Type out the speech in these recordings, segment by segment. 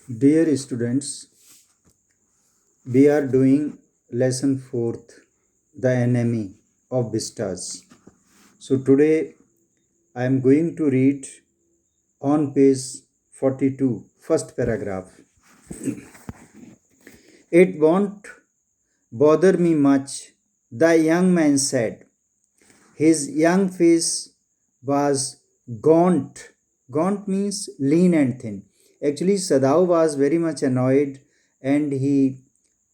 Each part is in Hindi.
Dear students, we are doing lesson 4th, the enemy of vistas. So today I am going to read on page 42, first paragraph. It won't bother me much, the young man said. His young face was gaunt. Gaunt means lean and thin. Actually, Sadao was very much annoyed and he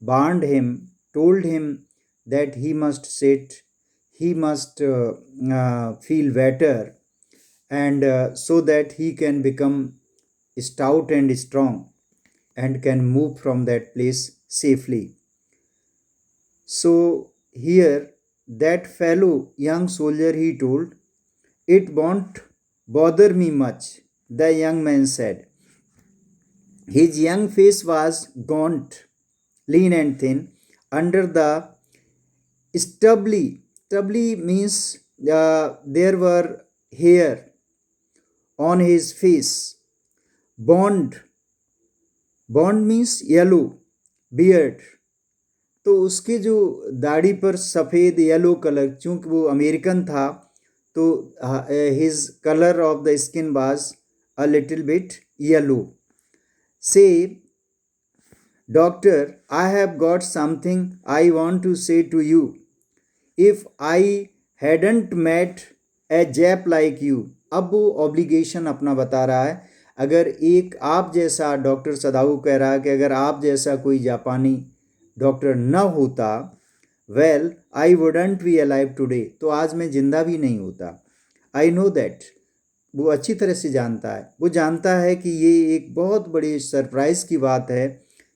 warned him, told him that he must sit, he must feel better, and so that he can become stout and strong and can move from that place safely. So, here, that fellow young soldier, he told, "It won't bother me much," the young man said. His young face was gaunt, lean and thin. Under the stubbly means there were hair on his face. Bond, bond means yellow, beard. तो उसके जो दाढ़ी पर सफ़ेद येलो कलर, चूंकि वो अमेरिकन था तो his colour of the skin was a little bit yellow. Say doctor, I have got something I want to say to you. If I hadn't met a Jap like you. अब वो ऑब्लिगेशन अपना बता रहा है. अगर एक आप जैसा, डॉक्टर सदाऊ कह रहा है कि अगर आप जैसा कोई जापानी डॉक्टर न होता, well I wouldn't be alive today, तो आज मैं जिंदा भी नहीं होता. I know that. वो अच्छी तरह से जानता है. वो जानता है कि ये एक बहुत बड़ी सरप्राइज़ की बात है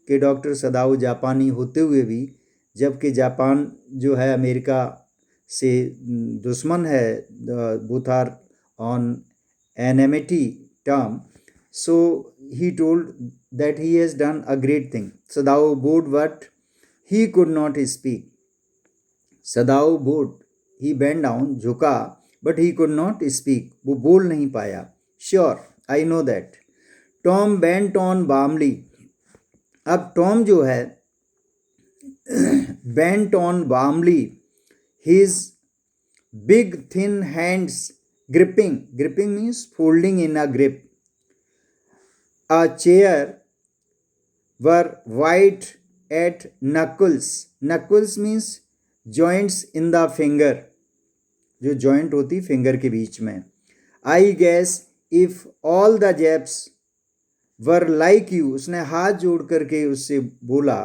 कि डॉक्टर सदाऊ जापानी होते हुए भी, जबकि जापान जो है अमेरिका से दुश्मन है, both are on enmity term. So he told that he has done a great thing. Sadao bowed, but he could not speak. Sadao bowed, he bent down, झुका, but he could not speak. वो बोल नहीं पाया. Sure, I know that. Tom bent on warmly. अब टॉम जो है bent on warmly, his big thin hands gripping means folding in a grip a chair, were white at knuckles. Knuckles means joints in the finger, जो joint होती फिंगर के बीच में. I guess if all the Japs were like you, उसने हाथ जोड़ करके उससे बोला.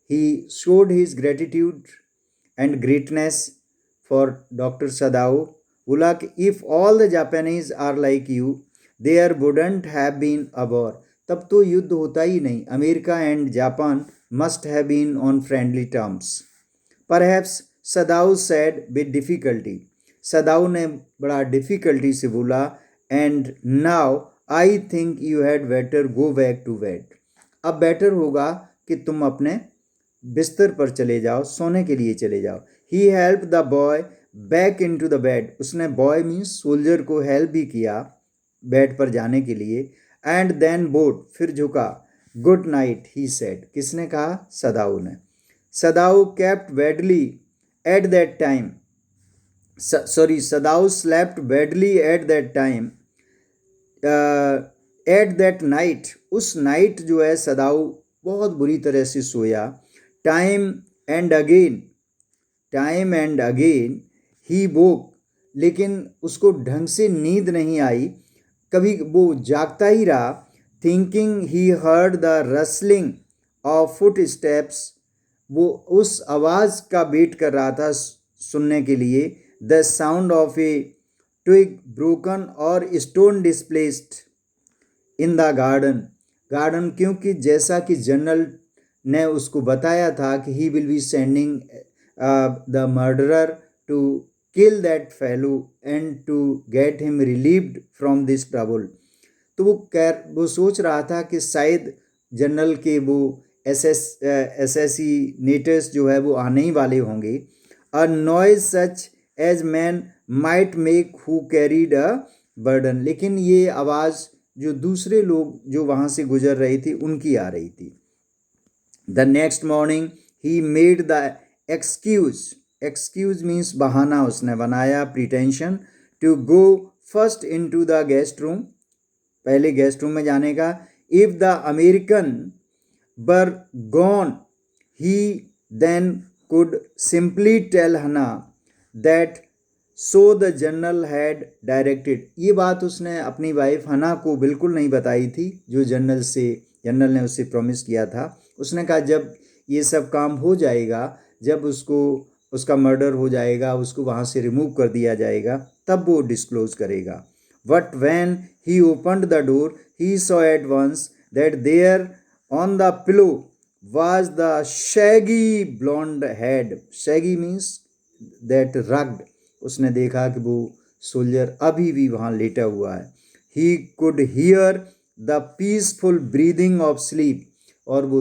He showed his gratitude and greatness for Dr. Sadao. बोला कि if all the Japanese are like you, there wouldn't have been a war. तब तो युद्ध होता ही नहीं. America and Japan must have been on friendly terms. Perhaps Sadao said with difficulty. सदाऊ ने बड़ा डिफ़िकल्टी से बोला. And now I think you had better go back to bed. अब बेटर होगा कि तुम अपने बिस्तर पर चले जाओ, सोने के लिए चले जाओ. He helped the boy back into the bed. उसने बॉय मीन्स सोल्जर को हेल्प भी किया बेड पर जाने के लिए. एंड देन बोट, फिर झुका. Good night, he said. किसने कहा? सदाऊ ने. Sadao kept badly at that time. Sadao slept badly at that time. At that night, उस नाइट जो है सदाऊ बहुत बुरी तरह से सोया. Time and again he woke, लेकिन उसको ढंग से नींद नहीं आई. कभी वो जागता ही रहा. Thinking he heard the rustling of foot steps, वो उस आवाज़ का वेट कर रहा था सुनने के लिए. The sound of a twig broken or stone displaced in the garden, क्योंकि जैसा कि जनरल ने उसको बताया था कि he will be sending the murderer to kill that fellow and to get him relieved from this trouble. तो वो सोच रहा था कि शायद जनरल के वो असैसिनेटर्स जो है वो आने ही वाले होंगे. A noise such as man might make who carried a burden, लेकिन ये आवाज़ जो दूसरे लोग जो वहाँ से गुजर रही थी उनकी आ रही थी. The next morning he made the excuse means बहाना उसने बनाया, pretension, to go first into the guest room, पहले गेस्ट रूम में जाने का. If the American were gone he then could simply tell Hana that so the general had directed. ये बात उसने अपनी वाइफ हना को बिल्कुल नहीं बताई थी, जो जनरल ने उससे प्रॉमिस किया था. उसने कहा जब ये सब काम हो जाएगा, जब उसका मर्डर हो जाएगा, उसको वहाँ से रिमूव कर दिया जाएगा, तब वो डिस्क्लोज करेगा. But when he opened the door he saw at once that there on the pillow was the shaggy blonde head. Shaggy means that rugged. उसने देखा कि वो सोल्जर अभी भी वहाँ लेटा हुआ है. He could hear the peaceful breathing of sleep. और वो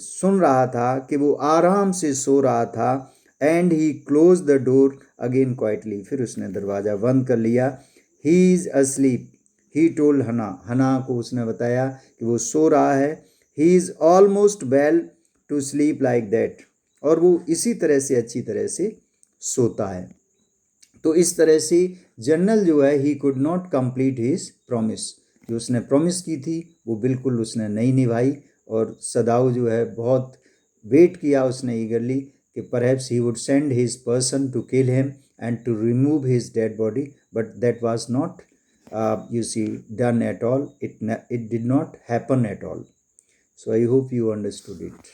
सुन रहा था कि वो आराम से सो रहा था. And he closed the door again quietly. फिर उसने दरवाज़ा बंद कर लिया. He is asleep. He told हना को उसने बताया कि वो सो रहा है. He is almost well to sleep like that. और वो इसी तरह से अच्छी तरह से सोता है. तो इस तरह से जनरल जो है he could not complete his promise. जो उसने प्रॉमिस की थी वो बिल्कुल उसने नहीं निभाई. और सदाऊ जो है बहुत वेट किया उसने ईगरली कि perhaps he would send his person to kill him and to remove his dead body, but that was not done at all. It did not happen at all. So I hope you understood it.